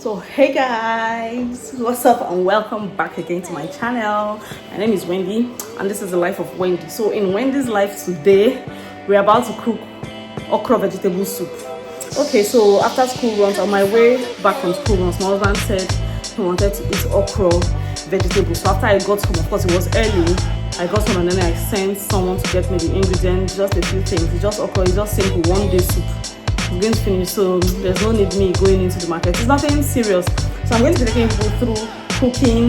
So hey guys, what's up and welcome back again to my channel. My name is Wendy and this is the life of Wendy. So in Wendy's life today, we're about to cook okra vegetable soup. Okay, so after school runs, on my way back from school runs, my husband said he wanted to eat okra vegetable. So after I got home, of course it was early, I got home and then I sent someone to get me the ingredients, just a few things. It's just okra, it's just simple, one day soup. I'm going to finish, so there's no need me going into the market. It's nothing serious. So I'm going to be taking people through cooking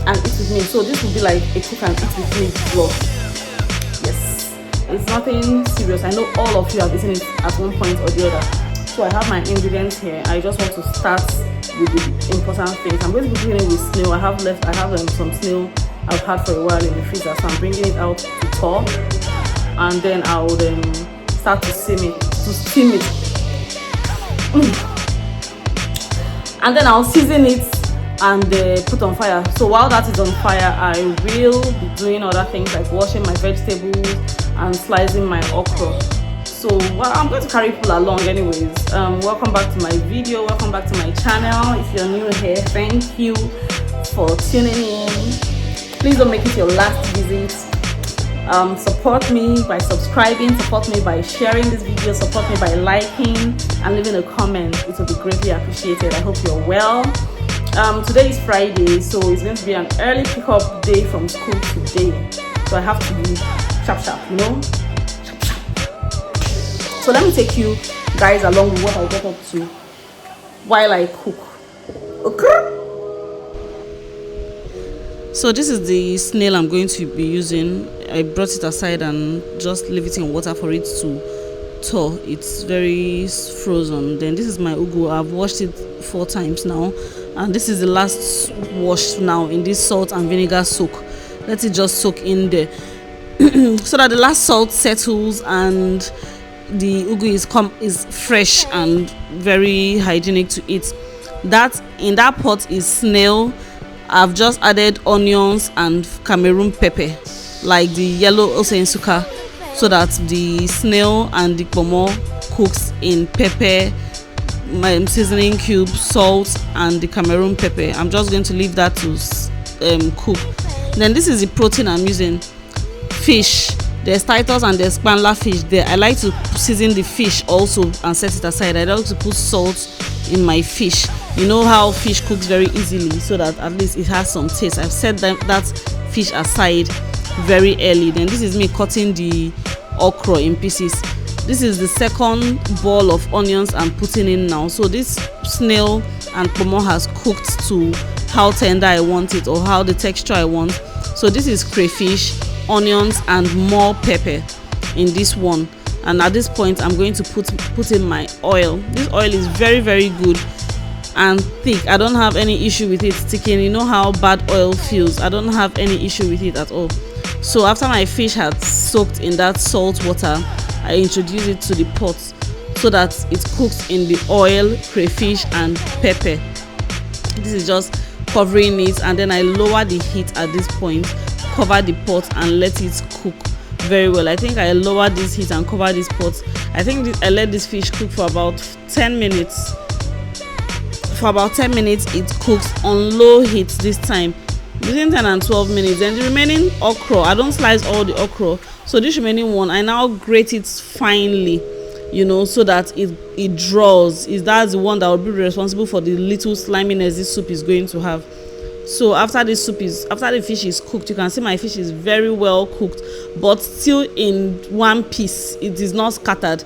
and eat with me. So this will be like a cook and eat with me vlog. Yes, it's nothing serious. I know all of you have eaten it at one point or the other. So I have my ingredients here. I just want to start with the important things. I'm going to be cooking it with snail. I have some snail I've had for a while in the freezer, so I'm bringing it out to thaw, and then I'll start to steam it. And then I'll season it and put on fire. So while that is on fire, I will be doing other things like washing my vegetables and slicing my okra. So I'm going to carry people along anyways. Welcome back to my video, welcome back to my channel. If you're new here, thank you for tuning in. Please don't make it your last visit. Support me by subscribing, support me by sharing this video, support me by liking and leaving a comment. It will be greatly appreciated. I hope you're well. Today is Friday, so it's going to be an early pickup day from school today, so I have to be sharp, you know, sharp. So let me take you guys along with what I get up to while I cook. Okay. So this is the snail I'm going to be using. I brought it aside and just leave it in water for it to thaw. It's very frozen. Then this is my ugu. I've washed it 4 times now, and this is the last wash now in this salt and vinegar soak. Let it just soak in there so that the last salt settles and the ugu is fresh and very hygienic to eat. That in that pot is snail. I've just added onions and Cameroon pepper, like the yellow osensuka, so that the snail and the pomo cooks in pepper, my seasoning cube, salt and the Cameroon pepper. I'm just going to leave that to cook. Then this is the protein I'm using. Fish, there's Titus and there's Spanla fish there. I like to season the fish also and set it aside. I like to put salt in my fish. You know how fish cooks very easily, so that at least it has some taste. I've set that fish aside very early. Then this is me cutting the okra in pieces. This is the second ball of onions I'm putting in now. So this snail and pomo has cooked to how tender I want it or how the texture I want. So this is crayfish, onions and more pepper in this one. And at this point I'm going to put in my oil. This oil is very, very good and thick. I don't have any issue with it sticking. You know how bad oil feels. I don't have any issue with it at all. So after my fish had soaked in that salt water, I introduce it to the pot so that it cooks in the oil, crayfish and pepper. This is just covering it, and then I lower the heat at this point, cover the pot and let it cook very well. I think I lowered this heat and cover this pot. I think I let this fish cook for about 10 minutes. For about 10 minutes it cooks on low heat this time, between 10 and 12 minutes. Then the remaining okra, I don't slice all the okra, so this remaining one I now grate it finely, you know, so that it draws. That's the one that will be responsible for the little sliminess this soup is going to have. So after the fish is cooked, you can see my fish is very well cooked, but still in one piece. It is not scattered.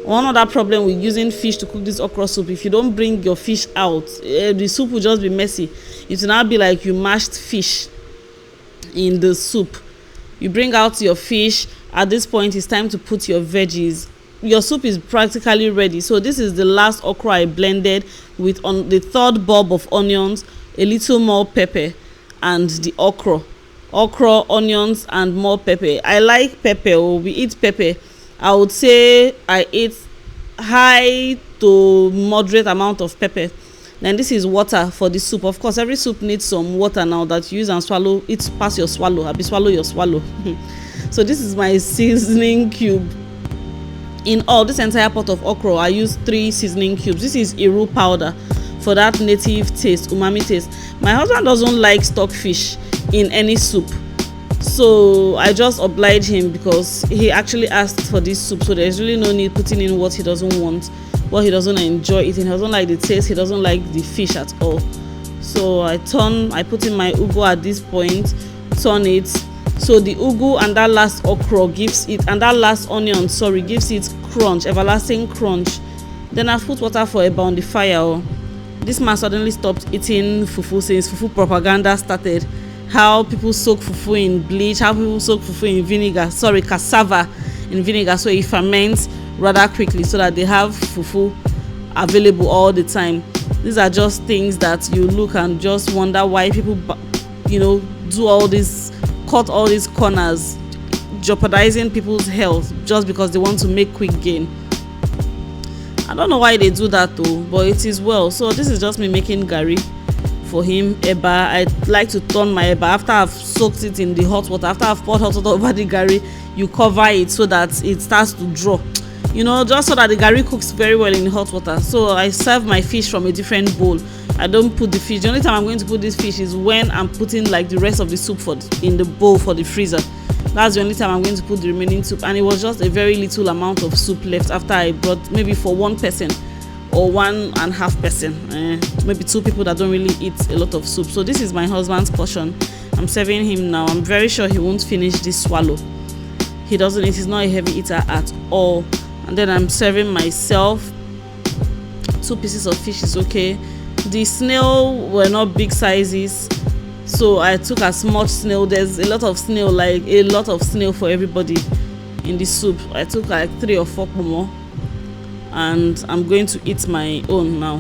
One other problem with using fish to cook this okra soup, if you don't bring your fish out, the soup will just be messy. It will now be like you mashed fish in the soup. You bring out your fish. At this point it's time to put your veggies. Your soup is practically ready. So this is the last okra I blended with on the 3rd bulb of onions, a little more pepper and the okra, onions and more pepper. I like pepper. We eat pepper. I would say I eat high to moderate amount of pepper. Then this is water for the soup. Of course every soup needs some water now that you use and swallow it past your swallow. Abi swallow your swallow. So this is my seasoning cube. In all this entire pot of okra I use 3 seasoning cubes. This is Iru powder for that native taste, umami taste. My husband doesn't like stockfish in any soup, so I just obliged him because he actually asked for this soup, so there's really no need putting in what he doesn't want, what he doesn't enjoy eating. He doesn't like the taste, he doesn't like the fish at all. So I put in my ugu at this point, turn it. So the ugu and that last okra gives it, and that last onion, sorry, gives it crunch, everlasting crunch. Then I put water for about on the fire. This man suddenly stopped eating fufu since fufu propaganda started. How people soak fufu in bleach, how people soak fufu in vinegar, sorry, cassava in vinegar, so it ferments rather quickly so that they have fufu available all the time. These are just things that you look and just wonder why people, do all this, cut all these corners, jeopardizing people's health just because they want to make quick gain. I don't know why they do that though, but it is well. So this is just me making gari for him. Eba, I like to turn my eba after I've soaked it in the hot water. After I've poured hot water over the gari, you cover it so that it starts to draw, just so that the gari cooks very well in the hot water. So I serve my fish from a different bowl. I don't put the fish. The only time I'm going to put this fish is when I'm putting like the rest of the soup in the bowl for the freezer. That's the only time I'm going to put the remaining soup. And it was just a very little amount of soup left after I brought, maybe for one person or 1.5 person, maybe 2 people that don't really eat a lot of soup. So this is my husband's portion. I'm serving him now. I'm very sure he won't finish this swallow. He doesn't eat. He's not a heavy eater at all. And then I'm serving myself. 2 pieces of fish is okay. The snail were not big sizes, so I took as much snail. There's a lot of snail for everybody in the soup. I took like 3 or 4 more, and I'm going to eat my own now.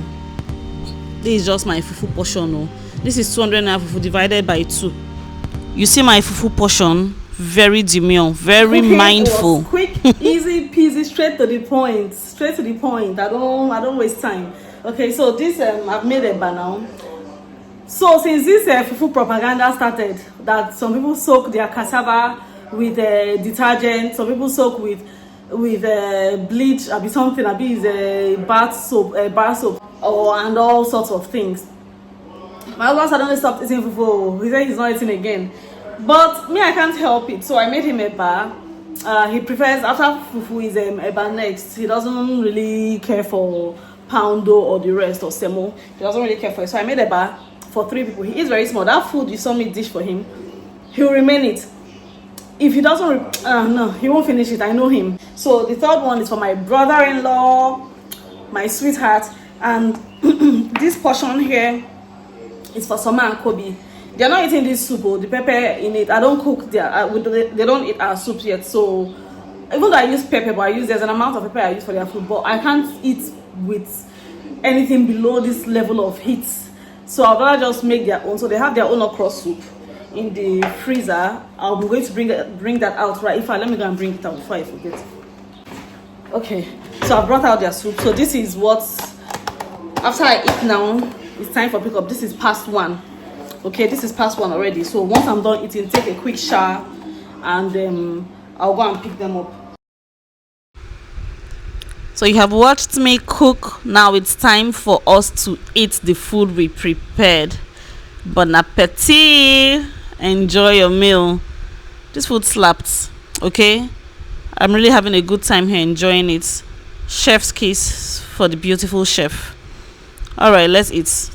This is just my fufu portion. This is 200 naira fufu divided by 2. You see my fufu portion, very demure, very mindful. Quick, easy peasy, straight to the point. I don't waste time. Okay, so this I've made a banana. So since this fufu propaganda started, that some people soak their cassava with detergent, some people soak with bleach, is bar soap, and all sorts of things. My husband suddenly stopped eating fufu. He said he's not eating again, but me, I can't help it. So I made him a bar. He prefers, after fufu is a bar next. He doesn't really care for poundo or the rest, or semo. He doesn't really care for it. So I made a bar for 3 people. He eats very small. That food you saw me dish for him, he'll remain it. If he doesn't, no, he won't finish it. I know him. So the third one is for my brother-in-law, my sweetheart, and this portion here is for Soma and Kobe. They're not eating this soup or the pepper in it. I don't cook they don't eat our soup yet. So even though I use pepper, but there's an amount of pepper I use for their food, but I can't eat with anything below this level of heat. So I'd rather just make their own. So they have their own okra soup in the freezer. I'm going to bring that out right. Let me go and bring it out before I forget. Okay, so I brought out their soup. So this is what, after I eat now, it's time for pickup. This is past 1. Okay, this is past 1 already. So once I'm done eating, take a quick shower, and I'll go and pick them up. So you have watched me cook. Now it's time for us to eat the food we prepared. Bon appetit. Enjoy your meal. This food slapped. Okay, I'm really having a good time here, enjoying it. Chef's kiss for the beautiful chef. All right, let's eat.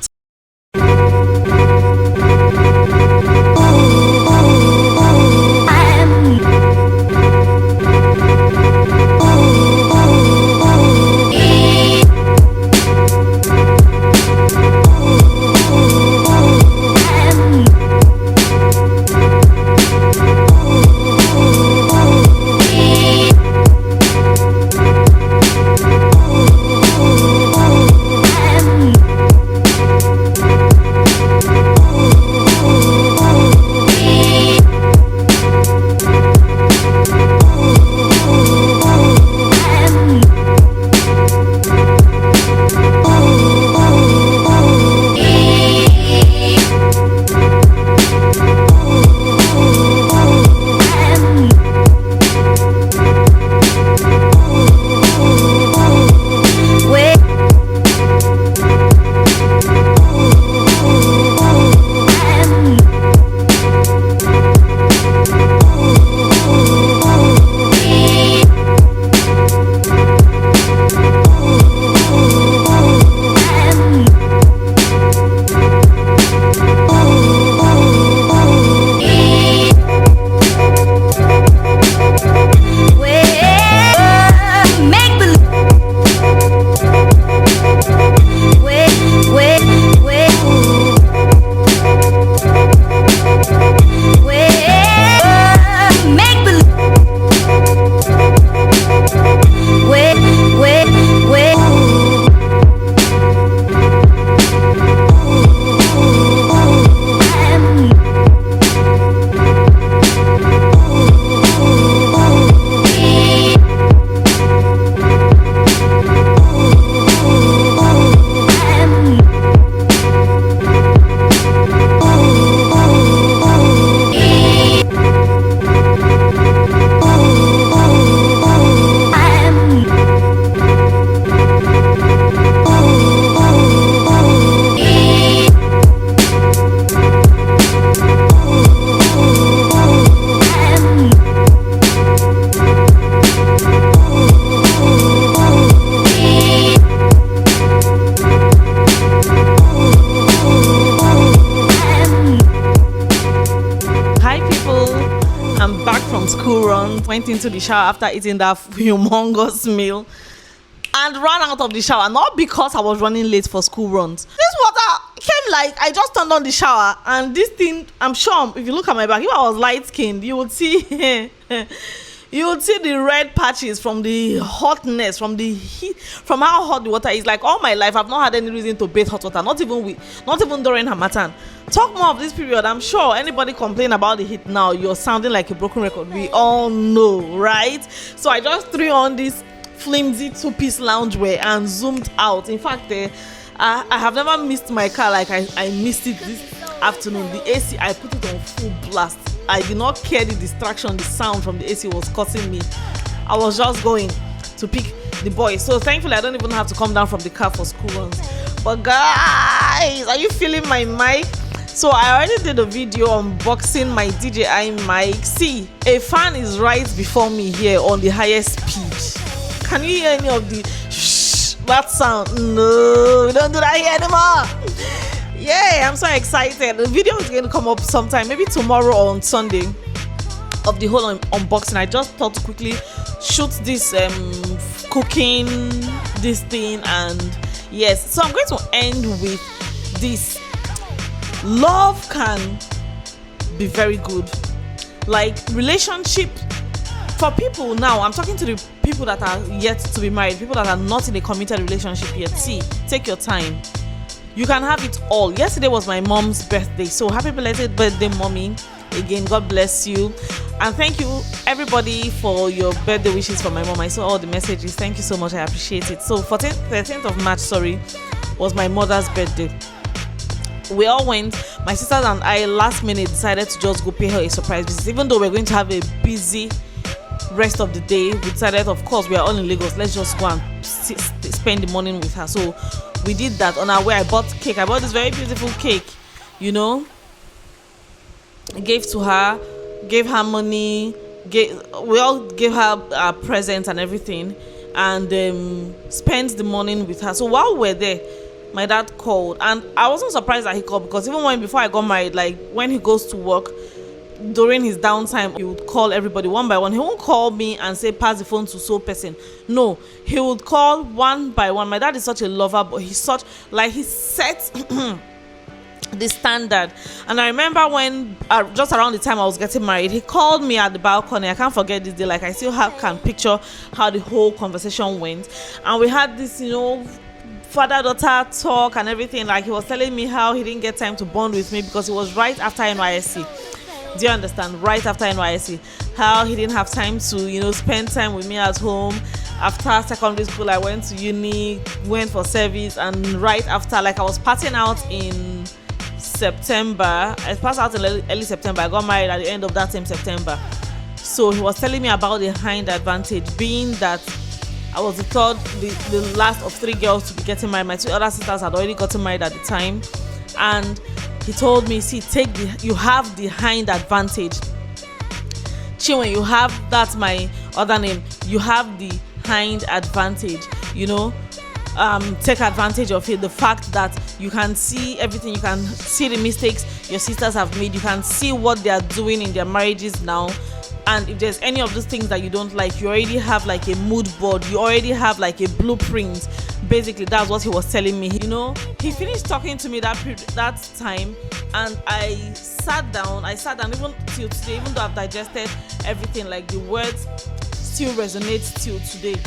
went into the shower after eating that humongous meal and ran out of the shower, not because I was running late for school runs. This water came like I just turned on the shower, and this thing, I'm sure if you look at my back, if I was light skinned, you would see you would see the red patches from the hotness, from the heat, from how hot the water is. Like all my life, I've not had any reason to bathe hot water, not even during Harmattan. Talk more of this period. I'm sure anybody complain about the heat now, you're sounding like a broken record. We all know, right? So I just threw on this flimsy two-piece loungewear and zoomed out. In fact, I have never missed my car like I missed it this afternoon. The AC, I put it on full blast. I did not care the distraction the sound from the AC was causing me. I was just going to pick the boys. So thankfully I don't even have to come down from the car for school runs. But guys, are you feeling my mic? So I already did a video unboxing my DJI mic. See, a fan is right before me here on the highest speed. Can you hear any of the shh, that sound? No, we don't do that here anymore. Yeah, I'm so excited. The video is going to come up sometime, maybe tomorrow or on Sunday, of the whole unboxing. I just thought to quickly shoot this cooking this thing, and yes, so I'm going to end with this. Love can be very good. Like relationship for people now, I'm talking to the people that are yet to be married, people that are not in a committed relationship yet. See, take your time. You can have it all. Yesterday was my mom's birthday, so happy belated birthday, mommy. Again, God bless you, and thank you everybody for your birthday wishes for my mom. I saw all the messages. Thank you so much. I appreciate it. So 13th of March, was my mother's birthday. We all went. My sisters and I last minute decided to just go pay her a surprise visit, even though we're going to have a busy rest of the day. We decided, of course, we are all in Lagos, let's just go and spend the morning with her. So we did that. On our way, I bought cake. I bought this very beautiful cake, gave to her, gave her money, we all gave her our presents and everything, and spent the morning with her. So while we're there, my dad called, and I wasn't surprised that he called, because even before I got married, like when he goes to work during his downtime, he would call everybody one by one. He won't call me and say pass the phone to so person. No, he would call one by one. My dad is such a lover, but he's such, like, he sets the standard. And I remember when just around the time I was getting married, he called me at the balcony. I can't forget this day. Like, I still can picture how the whole conversation went, and we had this father-daughter talk and everything. Like, he was telling me how he didn't get time to bond with me because it was right after NYSC. Do you understand? Right after NYSC, how he didn't have time to spend time with me at home. After secondary school, I went to uni, went for service, and right after, like, I was passing out in September. I passed out in early September. I got married at the end of that same September. So he was telling me about the hind advantage, being that I was the last of 3 girls to be getting married. My 2 other sisters had already gotten married at the time, and he told me, see, you have the hind advantage. Chinwe, you have, that's my other name, you have the hind advantage, take advantage of it. The fact that you can see everything, you can see the mistakes your sisters have made, you can see what they are doing in their marriages now, and if there's any of those things that you don't like, you already have like a mood board, you already have like a blueprint. Basically, that's what he was telling me. He finished talking to me that time, and I sat down even till today. Even though I've digested everything, like, the words still resonate till today.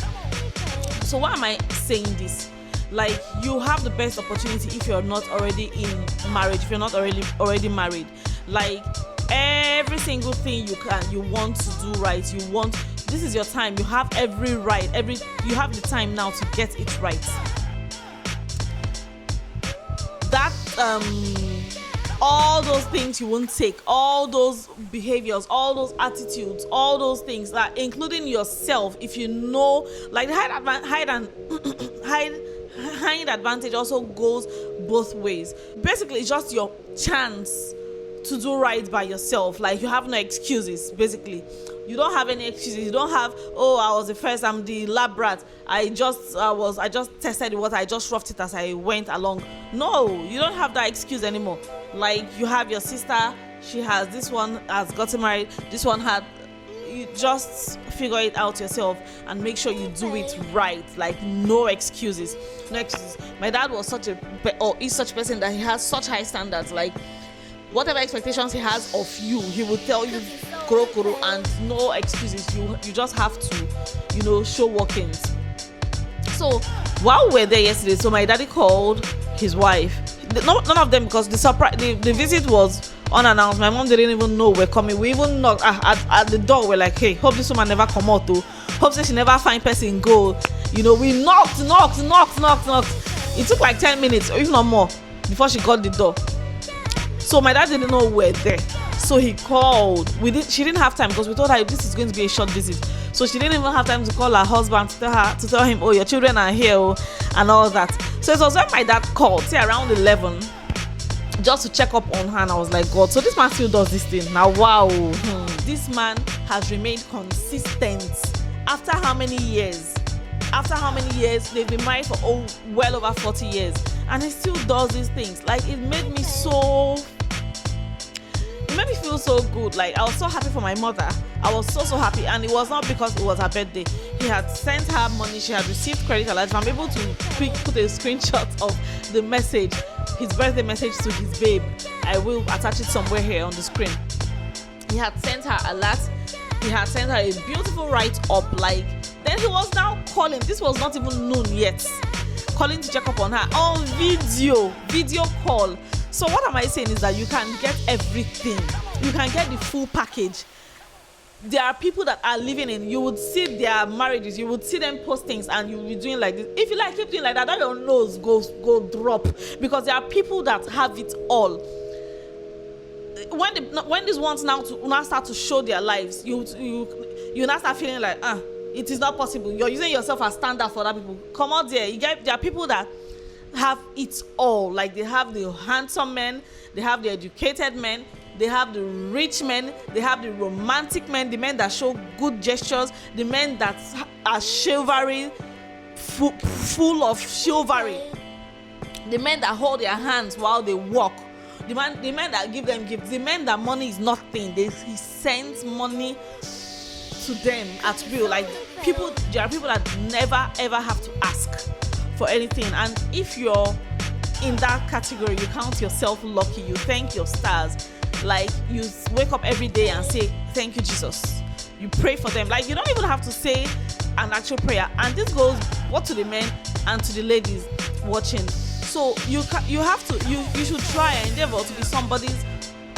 So why am I saying this? Like, you have the best opportunity if you're not already in marriage, if you're not already married. Like, every single thing you want to do right, this is your time. You have every right, you have the time now to get it right. That all those things you won't take, all those behaviors, all those attitudes, all those things, that including yourself, if you know, like, the hind advantage also goes both ways. Basically, it's just your chance to do right by yourself. Like, you have no excuses. Basically, you don't have any excuses. You don't have, I was the first, I'm the lab rat, I just tested the water, I just roughed it as I went along. No, you don't have that excuse anymore. Like, you have your sister, this one has gotten married, this one had, just figure it out yourself and make sure you do it right. Like, no excuses. My dad was is such a person that he has such high standards. Like, whatever expectations he has of you, he will tell you koro koro, and no excuses. You just have to, show workings. So while we were there yesterday, so my daddy called his wife. None of them, because the visit was unannounced. My mom didn't even know we're coming. We even knocked at the door. We're like, hey, hope this woman never come out though. Hope that she never find person go. We knocked. It took like 10 minutes, or if not more, before she got the door. So my dad didn't know we're there. So he called. She didn't have time, because we told her this is going to be a short visit. So she didn't even have time to call her husband to tell him, oh, your children are here, and all that. So it was when my dad called, say around 11, just to check up on her, and I was like, God, so this man still does this thing. Now, wow. This man has remained consistent. After how many years? They've been married for well over 40 years, and he still does these things. Like, it made me feel so good. Like, I was so happy for my mother. I was so happy, and it was not because it was her birthday. He had sent her money. She had received credit alert. I'm able to put a screenshot of the message, his birthday message to his babe. I will attach it somewhere here on the screen. He had sent her alert. He had sent her a beautiful write-up. Like, then he was now calling. This was not even noon yet. Calling to check up on her on video call. So what am I saying is that you can get everything. You can get the full package. There are people that are living in, you would see their marriages, you would see them post things, and you'll be doing like this. If you like, keep doing like that, your nose go drop, because there are people that have it all. When these ones now start to show their lives, you now start feeling like, it is not possible. You're using yourself as standard for other people. Come out there. There are people that have it all. Like, they have the handsome men, they have the educated men, they have the rich men, they have the romantic men, the men that show good gestures, the men that are chivalry, full of chivalry, the men that hold their hands while they walk, the men that give them gifts, the men that money is nothing. He sends money to them at will. Like, there are people that never ever have to ask for anything. And if you're in that category, you count yourself lucky. You thank your stars. Like, you wake up every day and say, thank you, Jesus. You pray for them. Like, you don't even have to say an actual prayer. And this goes both to the men and to the ladies watching. So you should try and endeavor to be somebody's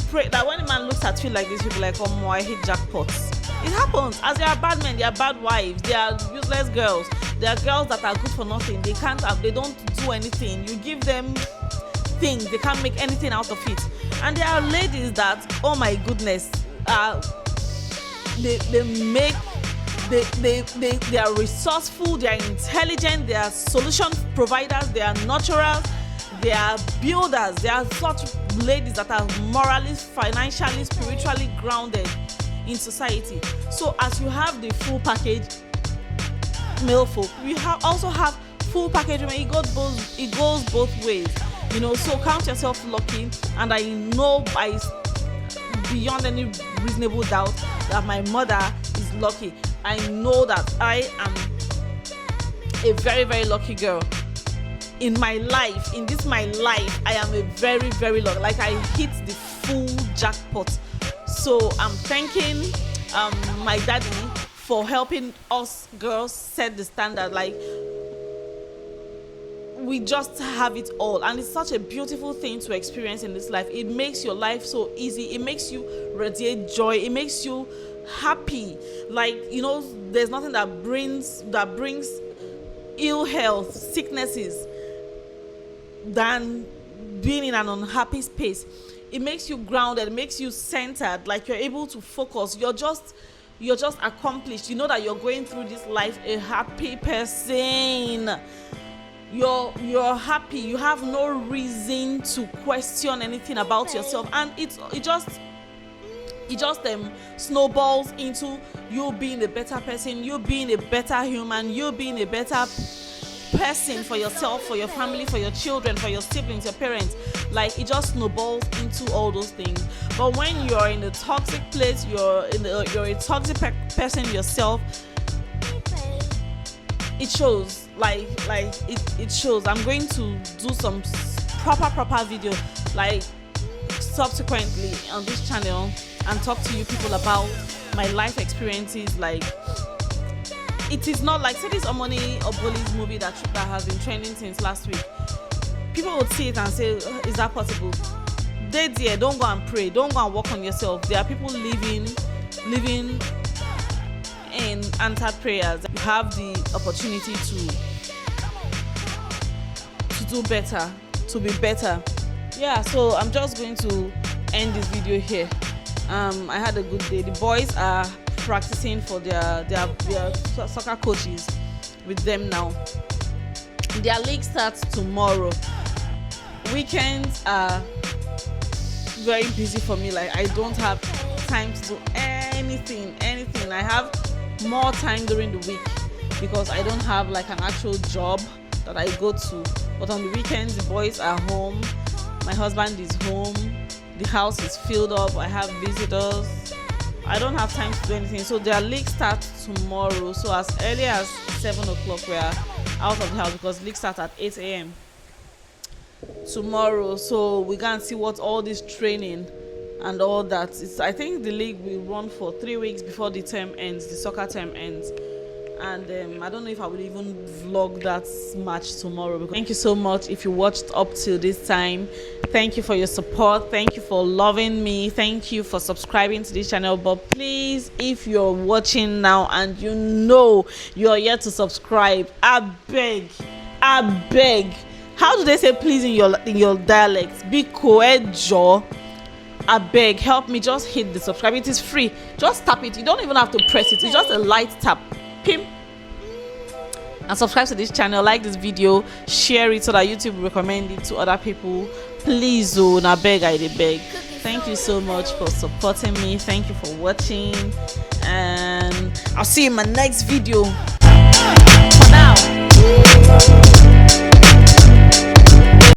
pray, that when a man looks at you like this, you'll be like, oh, I hate jackpots. It happens. As there are bad men, there are bad wives, there are useless girls, there are girls that are good for nothing. They don't do anything. You give them things, they can't make anything out of it. And there are ladies that, oh my goodness, they are resourceful, they are intelligent, they are solution providers, they are nurturers, they are builders. They are such ladies that are morally, financially, spiritually grounded in society. So as you have the full package male folk, we also have full package women. It goes both ways, so count yourself lucky. And I know beyond any reasonable doubt that my mother is lucky. I know that I am a very, very lucky girl. In my life, I am a very, very lucky. Like, I hit the full jackpot. So I'm thanking my daddy for helping us girls set the standard. Like, we just have it all, and it's such a beautiful thing to experience in this life. It makes your life so easy. It makes you radiate joy. It makes you happy. Like, there's nothing that brings ill health, sicknesses, than being in an unhappy space. It makes you grounded. It makes you centered. Like, you're able to focus. You're just accomplished. You know that you're going through this life a happy person. You're happy. You have no reason to question anything about yourself, and it just snowballs into you being a better person, you being a better human, you being a better person, for yourself, for your family, for your children, for your siblings, your parents. Like, it just snowballs into all those things. But when you're in a toxic place, you're a toxic person yourself, it shows. Like it shows. I'm going to do some proper video, like, subsequently on this channel, and talk to you people about my life experiences. Like, it is not like, say, this Omoni Oboli's movie that has been trending since last week. People would see it and say, is that possible? They dear, don't go and pray, don't go and work on yourself. There are people living in answered prayers. You have the opportunity to do better, to be better. Yeah, so I'm just going to end this video here. I had a good day. The boys are practicing for their soccer coaches with them now. Their league starts tomorrow. Weekends are very busy for me. Like, I don't have time to do anything. I have more time during the week because I don't have like an actual job that I go to. But on the weekends, the boys are home, my husband is home, the house is filled up, I have visitors. I don't have time to do anything. So their league starts tomorrow. So as early as 7 o'clock we are out of the house because league starts at 8 a.m. tomorrow. So we can see what all this training and all that. I think the league will run for 3 weeks before the term ends, the soccer term ends. And I don't know if I will even vlog that match tomorrow. Thank you so much if you watched up till this time. Thank you for your support. Thank you for loving me. Thank you for subscribing to this channel. But please, if you're watching now and you know you're yet to subscribe, I beg. How do they say please in your dialect? Be coejo. I beg, help me. Just hit the subscribe. It is free. Just tap it. You don't even have to press it. It's just a light tap. Pim. And subscribe to this channel, like this video, share it so that YouTube will recommend it to other people. Please, I beg. Thank you so much for supporting me. Thank you for watching, and I'll see you in my next video. For now.